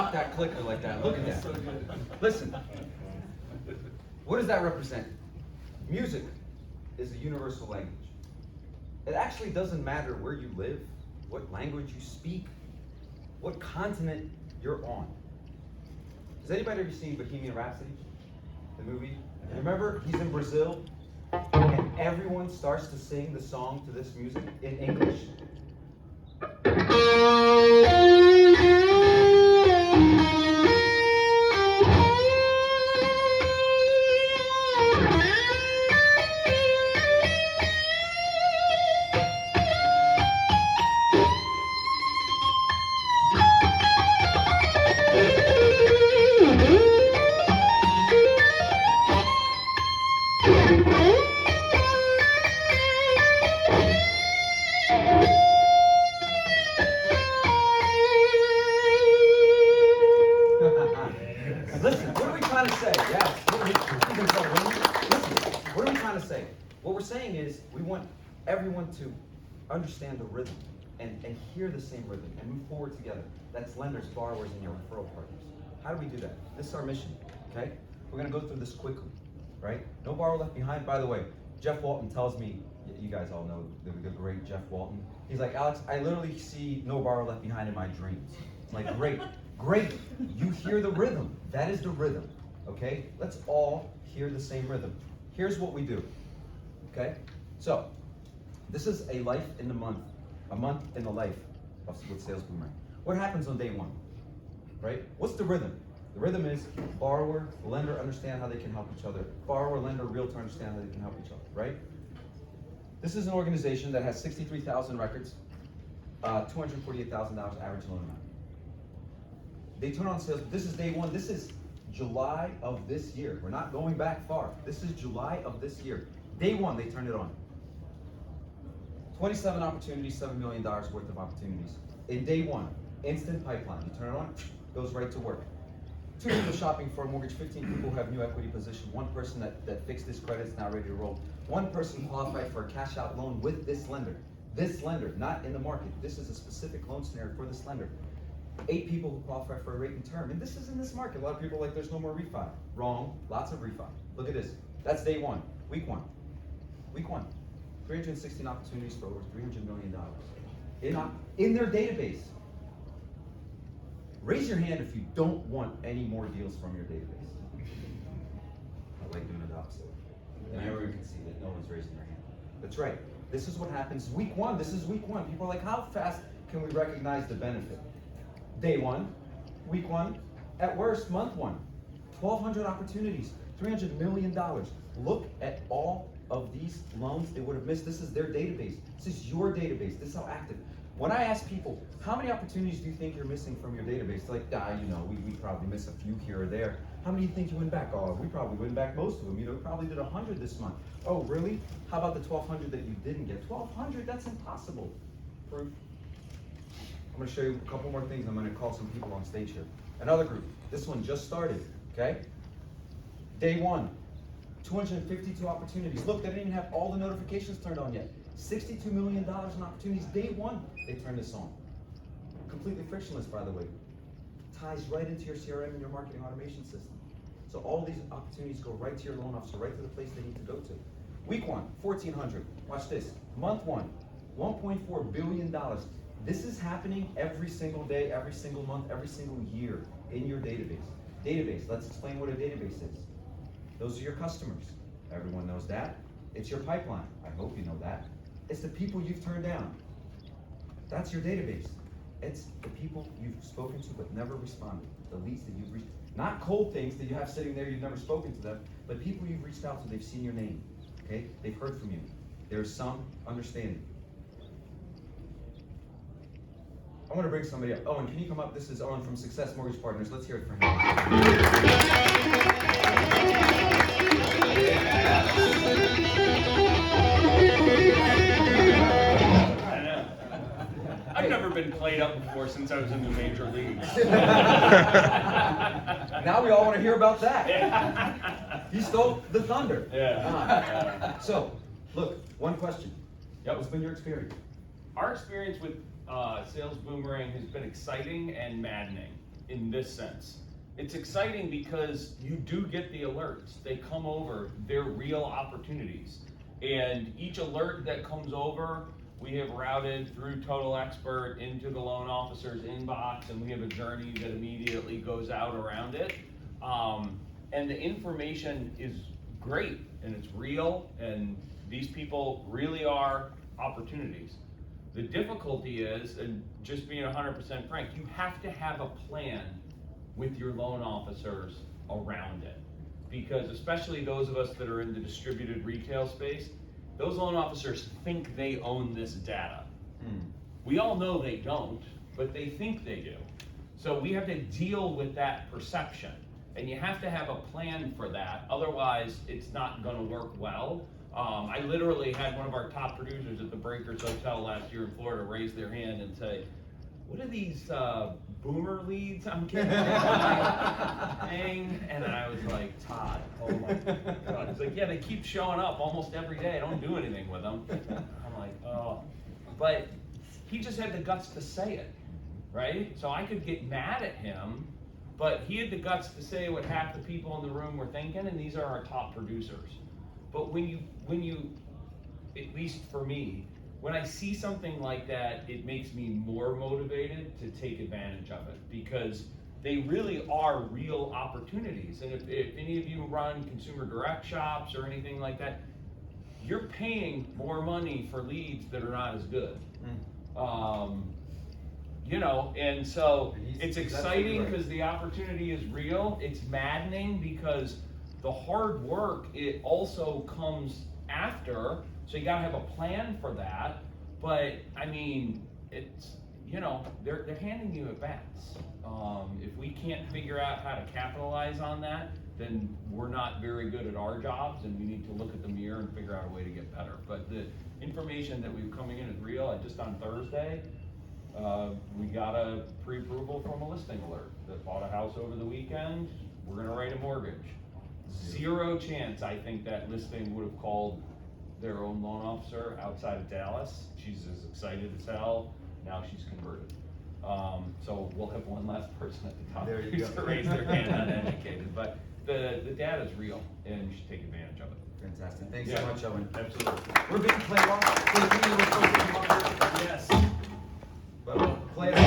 rock that clicker like that. Look at that. Listen, what does that represent? Music is a universal language. It actually doesn't matter where you live, what language you speak, what continent you're on. Has anybody ever seen Bohemian Rhapsody, the movie? Remember, he's in Brazil, and everyone starts to sing the song to this music in English. Listen, what are we trying to say? Yes. Listen, what are we trying to say? What we're saying is we want everyone to understand the rhythm and hear the same rhythm and move forward together. That's lenders, borrowers, and your referral partners. How do we do that? This is our mission, okay? We're gonna go through this quickly, right? No borrower left behind. By the way, Jeff Walton tells me, you guys all know the great Jeff Walton. He's like, Alex, I literally see no borrower left behind in my dreams. I'm like, great. Great, you hear the rhythm. That is the rhythm, okay? Let's all hear the same rhythm. Here's what we do, okay? So, this is a life in the month, a month in the life with Sales Boomerang. What happens on day one, right? What's the rhythm? The rhythm is borrower, lender understand how they can help each other. Borrower, lender, realtor understand how they can help each other, right? This is an organization that has 63,000 records, $248,000 average loan amount. They turn on sales. This is day one. This is July of this year. We're not going back far. This is July of this year. Day one, they turned it on. 27 opportunities, $7 million worth of opportunities. In day one, instant pipeline. You turn it on, goes right to work. 2 people shopping for a mortgage, 15 people who have new equity position, 1 person that fixed his credit is now ready to roll. 1 person qualified for a cash out loan with this lender. This lender, not in the market. This is a specific loan scenario for this lender. 8 people who qualify for a rate and term. And this is in this market. A lot of people are like, there's no more refi. Wrong, lots of refi. Look at this. That's day one, week one. Week one, 316 opportunities for over $300 million in their database. Raise your hand if you don't want any more deals from your database. I like doing it the opposite. And everyone can see that no one's raising their hand. That's right. This is what happens week one. This is week one. People are like, how fast can we recognize the benefit? Day one, week one, at worst, month one. 1,200 opportunities, $300 million. Look at all of these loans they would have missed. This is their database. This is your database. This is how active. When I ask people, how many opportunities do you think you're missing from your database? They're like, you know, we probably miss a few here or there. How many do you think you win back? Oh, we probably win back most of them. You know, we probably did 100 this month. Oh, really? How about the 1,200 that you didn't get? 1,200, that's impossible. Proof. I'm gonna show you a couple more things. I'm gonna call some people on stage here. Another group, this one just started, okay? Day one, 252 opportunities. Look, they didn't even have all the notifications turned on yet. $62 million in opportunities. Day one, they turned this on. Completely frictionless, by the way. Ties right into your CRM and your marketing automation system. So all these opportunities go right to your loan officer, right to the place they need to go to. Week one, 1,400. Watch this. Month one, $1.4 billion. This is happening every single day, every single month, every single year in your database. Database, let's explain what a database is. Those are your customers. Everyone knows that. It's your pipeline. I hope you know that. It's the people you've turned down. That's your database. It's the people you've spoken to but never responded. The leads that you've reached. Not cold things that you have sitting there, you've never spoken to them, but people you've reached out to, they've seen your name. Okay? They've heard from you. There's some understanding. I want to bring somebody up. Owen, can you come up? This is Owen from Success Mortgage Partners. Let's hear it for him. I've never been played up before since I was in the major leagues. Now we all want to hear about that. He stole the thunder. Yeah. So, look, one question. What's been your experience? Our experience with Sales Boomerang has been exciting and maddening. in this sense. It's exciting because you do get the alerts. They come over, they're real opportunities. And each alert that comes over, we have routed through Total Expert into the loan officer's inbox, and we have a journey that immediately goes out around it. And the information is great, and it's real, and these people really are opportunities. The difficulty is, and just being 100% frank, you have to have a plan with your loan officers around it. Because especially those of us that are in the distributed retail space, those loan officers think they own this data. We all know they don't, but they think they do. So we have to deal with that perception. And you have to have a plan for that, otherwise it's not gonna work well. I literally had one of our top producers at the Breakers Hotel last year in Florida raise their hand and say, what are these boomer leads I'm getting? And I was like, Todd, oh my God. He's like, yeah, they keep showing up almost every day. I don't do anything with them. I'm like, oh. But he just had the guts to say it, right? So I could get mad at him, but he had the guts to say what half the people in the room were thinking, and these are our top producers. But when you, at least for me, when I see something like that, it makes me more motivated to take advantage of it, because they really are real opportunities. And if any of you run consumer direct shops or anything like that, you're paying more money for leads that are not as good. You know, and so it's exciting because the opportunity is real. It's maddening because the hard work, it also comes after. So you gotta have a plan for that. But I mean, it's, you know, they're handing you at bats. If we can't figure out how to capitalize on that, then we're not very good at our jobs, and we need to look at the mirror and figure out a way to get better. But the information that we've coming in is real. And just on Thursday, we got a pre-approval from a listing alert that bought a house over the weekend. We're gonna write a mortgage. Zero chance I think that listing would have called their own loan officer outside of Dallas. She's as excited as hell. Now she's converted. So we'll have one last person at the top There you go. to raise their hand uneducated. But the data is real, and you should take advantage of it. Fantastic. Thanks Yeah. so much, Owen. Absolutely. We're being played off. So the video was posted tomorrow. Yes. But we'll play it. Yeah.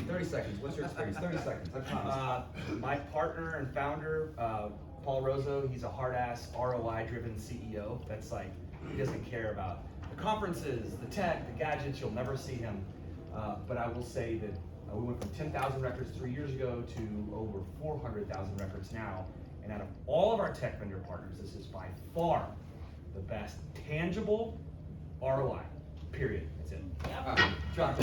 30 seconds. What's your experience? 30 seconds. I promise. My partner and founder, Paul Rosso, he's a hard-ass ROI-driven CEO. That's like, he doesn't care about the conferences, the tech, the gadgets. You'll never see him. But I will say that we went from 10,000 records 3 years ago to over 400,000 records now. And out of all of our tech vendor partners, this is by far the best tangible ROI, period. That's it. John.